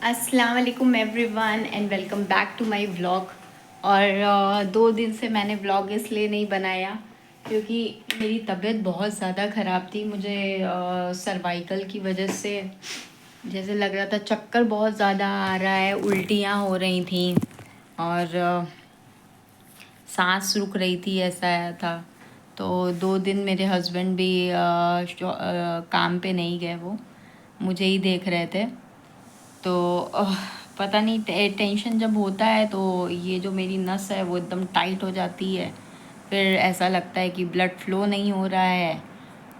अस्सलाम वालेकुम everyone and welcome back to my vlog. और 2 दिन से मैंने व्लॉग इसलिए नहीं बनाया क्योंकि मेरी तबीयत बहुत ज़्यादा ख़राब थी। मुझे सर्वाइकल की वजह से जैसे लग रहा था, चक्कर बहुत ज़्यादा आ रहा है, उल्टियाँ हो रही थी और सांस रुक रही थी, ऐसा आया था। तो 2 दिन मेरे हस्बैंड भी काम पे नहीं गए, वो मुझे ही देख रहे थे। तो पता नहीं, टेंशन जब होता है तो ये जो मेरी नस है वो एकदम टाइट हो जाती है। फिर ऐसा लगता है कि ब्लड फ्लो नहीं हो रहा है,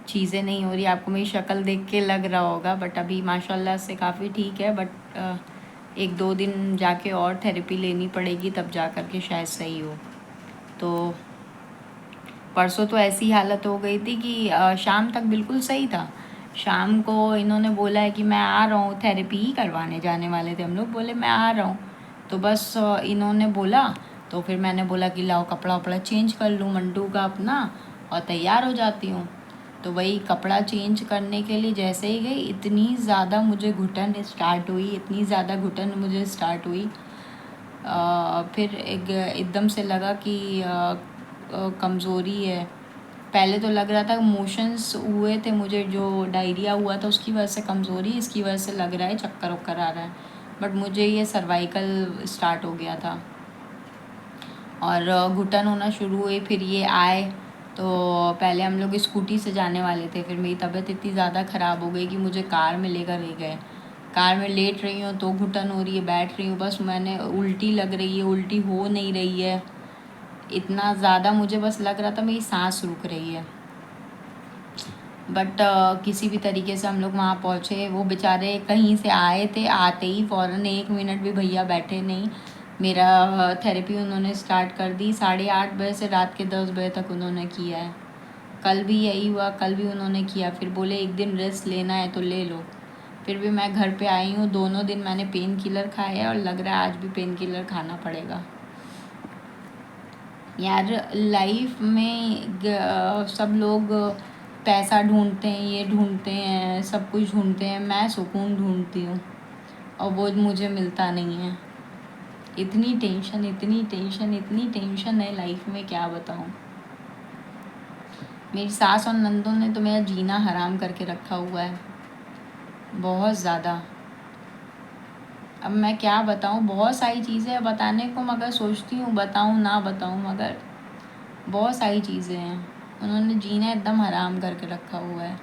चीज़ें नहीं हो रही। आपको मेरी शक्ल देख के लग रहा होगा, बट अभी माशाल्लाह से काफ़ी ठीक है। बट 1-2 दिन जाके और थेरेपी लेनी पड़ेगी, तब जा कर के शायद सही हो। तो परसों तो ऐसी हालत हो गई थी कि शाम तक बिल्कुल सही था। शाम को इन्होंने बोला है कि मैं आ रहा हूँ, थेरेपी ही करवाने जाने वाले थे हम लोग। बोले मैं आ रहा हूँ, तो बस इन्होंने बोला तो फिर मैंने बोला कि लाओ कपड़ा वपड़ा चेंज कर लूँ मंटू का अपना और तैयार हो जाती हूँ। तो वही कपड़ा चेंज करने के लिए जैसे ही गई, इतनी ज़्यादा मुझे घुटन स्टार्ट हुई, इतनी ज़्यादा घुटन मुझे स्टार्ट हुई। फिर एकदम से लगा कि कमज़ोरी है। पहले तो लग रहा था मोशंस हुए थे मुझे, जो डायरिया हुआ था उसकी वजह से कमज़ोरी, इसकी वजह से लग रहा है चक्कर वक्कर आ रहा है। बट मुझे ये सर्वाइकल स्टार्ट हो गया था और घुटन होना शुरू हुई। फिर ये आए तो पहले हम लोग स्कूटी से जाने वाले थे, फिर मेरी तबीयत इतनी ज़्यादा ख़राब हो गई कि मुझे कार में लेकर ले गए। कार में लेट रही हूँ तो घुटन हो रही है, बैठ रही हूँ बस मैंने उल्टी लग रही है, उल्टी हो नहीं रही है। इतना ज़्यादा मुझे बस लग रहा था मेरी सांस रुक रही है। बट किसी भी तरीके से हम लोग वहाँ पहुँचे। वो बेचारे कहीं से आए थे, आते ही फ़ौरन 1 मिनट भी भैया बैठे नहीं, मेरा थेरेपी उन्होंने स्टार्ट कर दी। 8:30 बजे से रात के 10 बजे तक उन्होंने किया है। कल भी यही हुआ, कल भी उन्होंने किया। फिर बोले एक दिन रेस्ट लेना है तो ले लो। फिर भी मैं घर पे आई हूँ, दोनों दिन मैंने पेन किलर खाए हैं और लग रहा है आज भी पेन किलर खाना पड़ेगा। यार लाइफ में सब लोग पैसा ढूंढते हैं, ये ढूंढते हैं, सब कुछ ढूंढते हैं। मैं सुकून ढूंढती हूँ और वो मुझे मिलता नहीं है। इतनी टेंशन, इतनी टेंशन, इतनी टेंशन है लाइफ में, क्या बताऊँ। मेरी सास और नंदों ने तो मेरा जीना हराम करके रखा हुआ है, बहुत ज़्यादा। अब मैं क्या बताऊँ, बहुत सारी चीज़ें हैं बताने को, मगर सोचती हूँ बताऊँ ना बताऊँ, मगर बहुत सारी चीज़ें हैं। उन्होंने जीना एकदम हराम करके रखा हुआ है।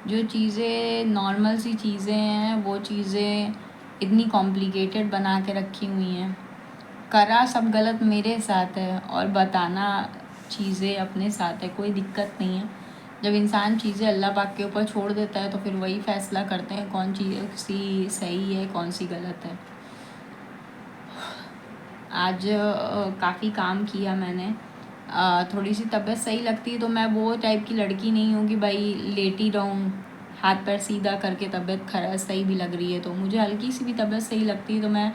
जो चीज़ें नॉर्मल सी चीज़ें हैं वो चीज़ें इतनी कॉम्प्लिकेटेड बना के रखी हुई हैं। करा सब गलत मेरे साथ है और बताना चीज़ें अपने साथ है, कोई दिक्कत नहीं है। जब इंसान चीज़ें अल्लाह पाक के ऊपर छोड़ देता है तो फिर वही फ़ैसला करते हैं कौन चीज़ सी सही है, कौन सी गलत है। आज काफ़ी काम किया मैंने। थोड़ी सी तबीयत सही लगती है तो मैं वो टाइप की लड़की नहीं हूँ कि भाई लेटी रहूँ हाथ पैर सीधा करके। तबीयत खराब सही भी लग रही है तो मुझे हल्की सी भी तबीयत सही लगती है तो मैं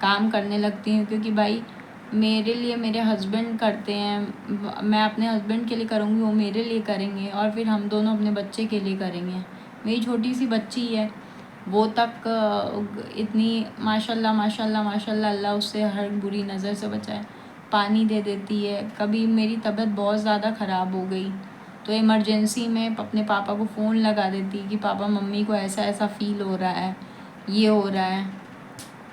काम करने लगती हूँ, क्योंकि भाई मेरे लिए मेरे हस्बैंड करते हैं, मैं अपने हस्बैंड के लिए करूँगी, वो मेरे लिए करेंगे और फिर हम दोनों अपने बच्चे के लिए करेंगे। मेरी छोटी सी बच्ची है, वो तक इतनी माशाल्लाह माशाल्लाह माशाल्लाह, अल्लाह उससे हर बुरी नज़र से बचाए, पानी दे देती है। कभी मेरी तबीयत बहुत ज़्यादा ख़राब हो गई तो इमरजेंसी में अपने पापा को फ़ोन लगा देती कि पापा मम्मी को ऐसा ऐसा फ़ील हो रहा है, ये हो रहा है।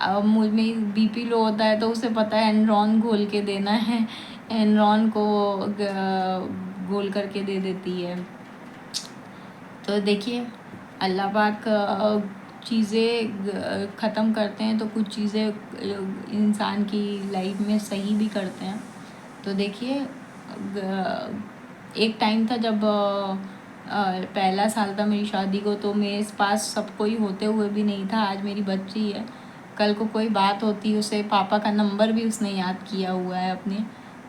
अब मुझ में बीपी लो होता है तो उसे पता है एनरॉन घोल के देना है, एनरॉन को घोल करके दे देती है। तो देखिए अल्लाह पाक चीज़ें ख़त्म करते हैं तो कुछ चीज़ें इंसान की लाइफ में सही भी करते हैं। तो देखिए एक टाइम था जब पहला साल था मेरी शादी को, तो मेरे पास सब कोई होते हुए भी नहीं था। आज मेरी बच्ची है, कल को कोई बात होती, उसे पापा का नंबर भी उसने याद किया हुआ है अपने,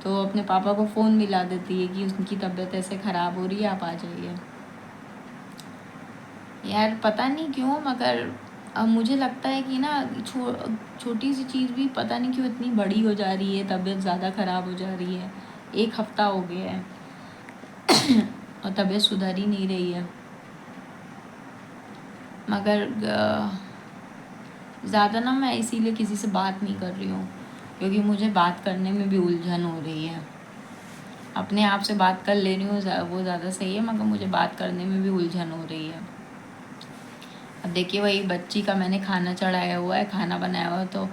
तो अपने पापा को फ़ोन मिला देती है कि उनकी तबीयत ऐसे ख़राब हो रही है, आप आ जाइए। यार पता नहीं क्यों, मगर अब मुझे लगता है कि ना छोटी सी चीज़ भी पता नहीं क्यों इतनी बड़ी हो जा रही है, तबीयत ज़्यादा ख़राब हो जा रही है। 1 हफ़्ता हो गया है और तबीयत सुधर ही नहीं रही है। मगर ज़्यादा ना मैं इसीलिए किसी से बात नहीं कर रही हूँ, क्योंकि मुझे बात करने में भी उलझन हो रही है। अपने आप से बात कर ले रही हूँ वो ज़्यादा सही है, मगर मुझे बात करने में भी उलझन हो रही है। अब देखिए वही बच्ची का मैंने खाना चढ़ाया हुआ है, खाना बनाया हुआ है, तो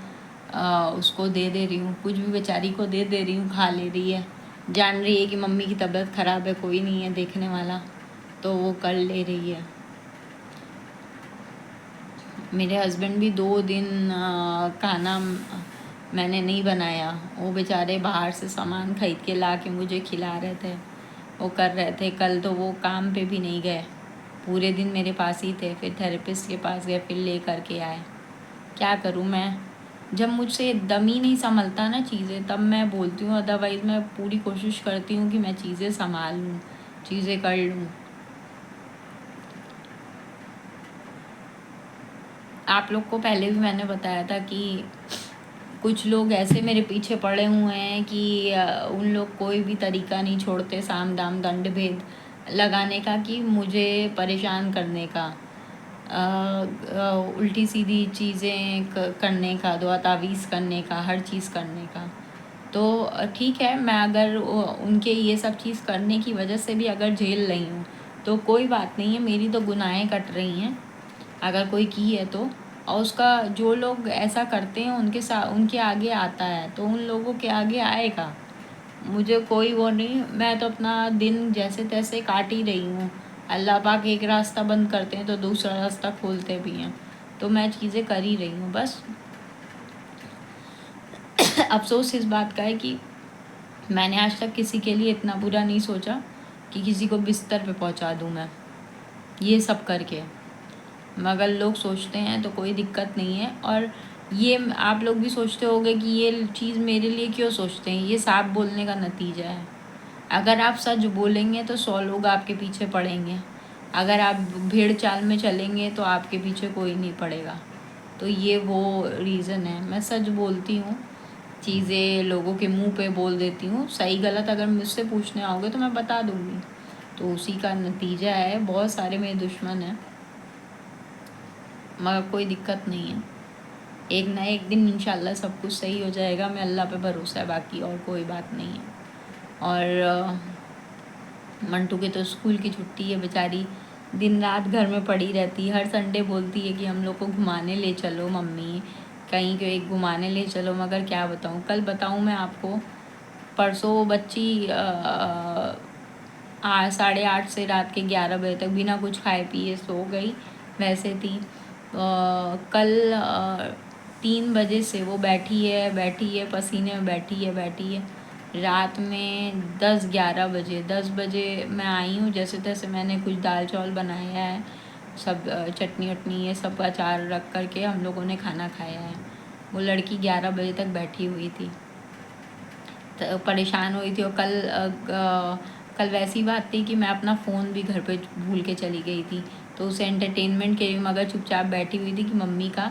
उसको दे रही हूँ, कुछ भी बेचारी को दे रही हूँ, खा ले रही है। जान रही है कि मम्मी की तबीयत ख़राब है, कोई नहीं है देखने वाला, तो वो कर ले रही है। मेरे हस्बैंड भी 2 दिन खाना मैंने नहीं बनाया, वो बेचारे बाहर से सामान खरीद के ला के मुझे खिला रहे थे, वो कर रहे थे। कल तो वो काम पे भी नहीं गए, पूरे दिन मेरे पास ही थे, फिर थेरेपिस्ट के पास गए, फिर ले करके आए। क्या करूँ मैं, जब मुझसे दम ही नहीं संभलता ना चीज़ें, तब मैं बोलती हूँ, अदरवाइज़ मैं पूरी कोशिश करती हूँ कि मैं चीज़ें संभाल लूँ, चीज़ें कर लूँ। आप लोग को पहले भी मैंने बताया था कि कुछ लोग ऐसे मेरे पीछे पड़े हुए हैं कि उन लोग कोई भी तरीका नहीं छोड़ते साम दाम दंड भेद लगाने का, कि मुझे परेशान करने का, उल्टी सीधी चीज़ें करने का, दुआ तावीज़ करने का, हर चीज़ करने का। तो ठीक है, मैं अगर उनके ये सब चीज़ करने की वजह से भी अगर झेल रही हूँ तो कोई बात नहीं है, मेरी तो गुनाहें कट रही हैं अगर कोई की है तो। और उसका जो लोग ऐसा करते हैं उनके साथ उनके आगे आता है, तो उन लोगों के आगे आएगा, मुझे कोई वो नहीं। मैं तो अपना दिन जैसे तैसे काट ही रही हूँ। अल्लाह पाक एक रास्ता बंद करते हैं तो दूसरा रास्ता खोलते भी हैं, तो मैं चीज़ें कर ही रही हूँ बस। अफसोस इस बात का है कि मैंने आज तक किसी के लिए इतना बुरा नहीं सोचा कि किसी को बिस्तर पे पहुंचा दूं मैं, ये सब करके। मगर लोग सोचते हैं तो कोई दिक्कत नहीं है। और ये आप लोग भी सोचते होंगे कि ये चीज़ मेरे लिए क्यों सोचते हैं, ये साफ बोलने का नतीजा है। अगर आप सच बोलेंगे तो 100 लोग आपके पीछे पड़ेंगे, अगर आप भेड़ चाल में चलेंगे तो आपके पीछे कोई नहीं पड़ेगा। तो ये वो रीज़न है, मैं सच बोलती हूँ, चीज़ें लोगों के मुंह पे बोल देती हूँ। सही गलत अगर मुझसे पूछने आओगे तो मैं बता दूँगी, तो उसी का नतीजा है। बहुत सारे मेरे दुश्मन हैं, मगर कोई दिक्कत नहीं है, एक ना एक दिन इंशाल्लाह सब कुछ सही हो जाएगा। मैं अल्लाह पे भरोसा है, बाकी और कोई बात नहीं है। और मंटू के तो स्कूल की छुट्टी है, बेचारी दिन रात घर में पड़ी रहती है। हर संडे बोलती है कि हम लोग को घुमाने ले चलो मम्मी, कहीं को एक घुमाने ले चलो। मगर क्या बताऊँ, कल बताऊँ मैं आपको, परसों वो बच्ची 8:30 से रात के 11 बजे तक बिना कुछ खाए पिए सो गई, वैसे थी। कल 3 बजे से वो बैठी है पसीने में, बैठी है। रात में 10 बजे मैं आई हूँ, जैसे तैसे मैंने कुछ दाल चावल बनाया है, सब चटनी वटनी ये सब अचार रख करके हम लोगों ने खाना खाया है। वो लड़की 11 बजे तक बैठी हुई थी, परेशान हुई थी। और कल वैसी बात थी कि मैं अपना फ़ोन भी घर पे भूल के चली गई थी, तो उसे एंटरटेनमेंट के लिए मगर चुपचाप बैठी हुई थी कि मम्मी का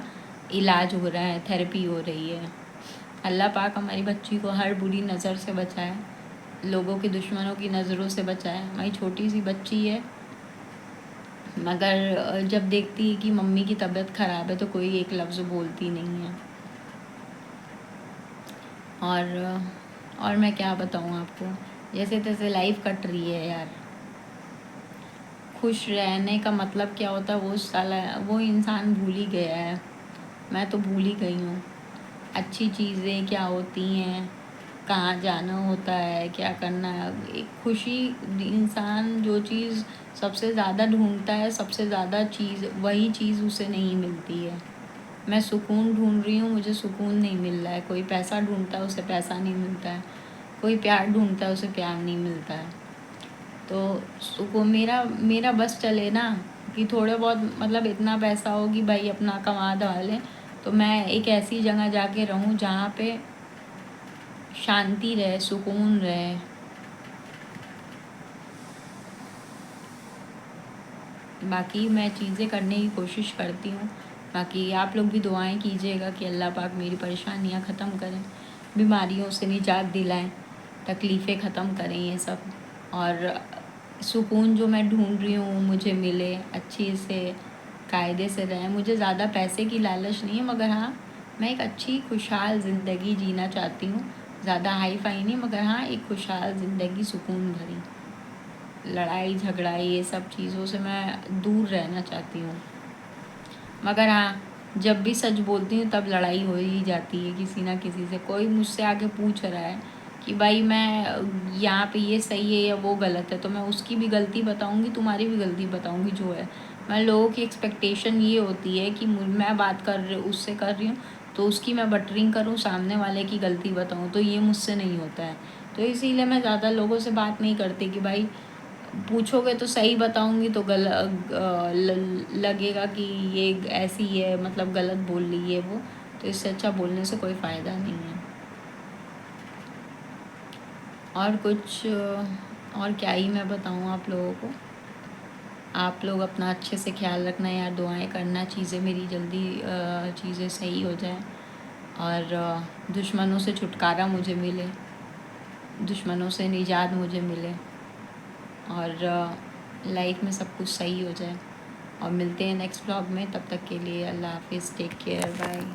इलाज हो रहा है, थेरेपी हो रही है। अल्लाह पाक हमारी बच्ची को हर बुरी नज़र से बचाए, लोगों के दुश्मनों की नज़रों से बचाए। हमारी छोटी सी बच्ची है, मगर जब देखती है कि मम्मी की तबीयत ख़राब है तो कोई एक लफ्ज़ बोलती नहीं है। और मैं क्या बताऊँ आपको, जैसे तैसे लाइफ कट रही है यार। खुश रहने का मतलब क्या होता है वो इंसान भूल ही गया है, मैं तो भूल ही गई हूँ। अच्छी चीज़ें क्या होती हैं, कहाँ जाना होता है, क्या करना है। एक खुशी, इंसान जो चीज़ सबसे ज़्यादा ढूंढता है, सबसे ज़्यादा चीज़ वही चीज़ उसे नहीं मिलती है। मैं सुकून ढूंढ रही हूँ, मुझे सुकून नहीं मिल रहा है। कोई पैसा ढूंढता है, उसे पैसा नहीं मिलता है। कोई प्यार ढूंढता है, उसे प्यार नहीं मिलता है। तो सुकून मेरा मेरा बस चले ना, कि थोड़े बहुत मतलब इतना पैसा हो कि भाई अपना कमा धमा लें, तो मैं एक ऐसी जगह जाके रहूँ जहाँ पे शांति रहे, सुकून रहे। बाकी मैं चीज़ें करने की कोशिश करती हूँ। बाकी आप लोग भी दुआएं कीजिएगा कि अल्लाह पाक मेरी परेशानियाँ ख़त्म करें, बीमारियों से निजात दिलाएं, तकलीफ़ें ख़त्म करें ये सब। और सुकून जो मैं ढूंढ रही हूँ मुझे मिले अच्छी से, कायदे से रहें। मुझे ज़्यादा पैसे की लालच नहीं है, मगर हाँ मैं एक अच्छी खुशहाल ज़िंदगी जीना चाहती हूँ। ज़्यादा हाई फाई नहीं, मगर हाँ एक खुशहाल ज़िंदगी, सुकून भरी। लड़ाई झगड़ा ये सब चीज़ों से मैं दूर रहना चाहती हूँ। मगर हाँ जब भी सच बोलती हूँ तब लड़ाई हो ही जाती है किसी ना किसी से। कोई मुझसे आके पूछ रहा है कि भाई मैं यहाँ पे ये सही है या वो गलत है, तो मैं उसकी भी गलती बताऊँगी, तुम्हारी भी गलती बताऊँगी जो है। मैं लोगों की एक्सपेक्टेशन ये होती है कि मैं बात कर रही उससे कर रही हूँ तो उसकी मैं बटरिंग करूँ, सामने वाले की गलती बताऊँ, तो ये मुझसे नहीं होता है। तो इसीलिए मैं ज़्यादा लोगों से बात नहीं करती कि भाई पूछोगे तो सही बताऊंगी तो लगेगा कि ये ऐसी है, मतलब गलत बोल रही है वो। तो इससे अच्छा बोलने से कोई फ़ायदा नहीं है। और कुछ और क्या ही मैं बताऊँ आप लोगों को। आप लोग अपना अच्छे से ख्याल रखना यार, दुआएं करना चीज़ें मेरी जल्दी चीज़ें सही हो जाए और दुश्मनों से छुटकारा मुझे मिले, दुश्मनों से निजात मुझे मिले और लाइफ में सब कुछ सही हो जाए। और मिलते हैं नेक्स्ट व्लॉग में, तब तक के लिए अल्लाह हाफिज़, टेक केयर, बाय।